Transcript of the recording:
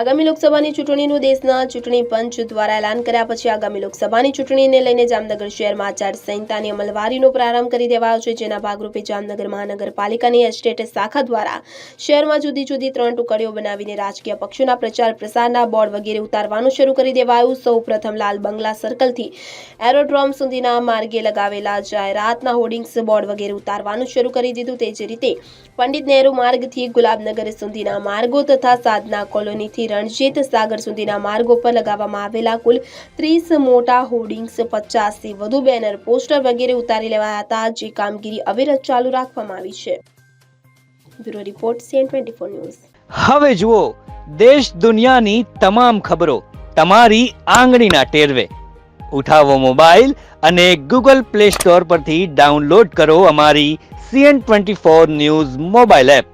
આગામી લોકસભાની ચૂંટણીનું દેશના ચૂંટણી પંચ દ્વારા એલાન કર્યા પછી આગામી લોકસભાની ચૂંટણીને લઈને જામનગર શહેરમાં આચારસંહિતાની અમલવારીનો પ્રારંભ કરી દેવાયો છે, જેના ભાગરૂપે જામનગર મહાનગરપાલિકાની એસ્ટેટ શાખા દ્વારા શહેરમાં જુદી જુદી 3 ટુકડીઓ બનાવીને રાજકીય પક્ષોના પ્રચાર પ્રસારના બોર્ડ વગેરે ઉતારવાનું શરૂ કરી દેવાયું। સૌપ્રથમ લાલ બંગલા સર્કલથી એરોડ્રોમ સુધીના માર્ગે લગાવેલા જાહેરાતના હોર્ડિંગ્સ બોર્ડ વગેરે ઉતારવાનું શરૂ કરી દીધું। તે જ રીતે પંડિત નહેરુ માર્ગથી ગુલાબનગર સુધીના માર્ગો તથા સાધના કોલોનીથી રણજીત સાગર સુધીના માર્ગો પર લગાવવામાં આવેલા કુલ 30 મોટા હોર્ડિંગ્સ, 50 થી વધુ બેનર, પોસ્ટર વગેરે ઉતારી લેવાયા હતા, જે કામગીરી અવિરત ચાલુ રાખવામાં આવી છે। Bureau report CN24 news. હવે જુઓ દેશ દુનિયાની તમામ ખબરો તમારી આંગળીના ટેરવે। ઉઠાવો મોબાઈલ અને Google Play Store પરથી ડાઉનલોડ કરો અમારી CN24 ન્યૂઝ મોબાઈલ એપ।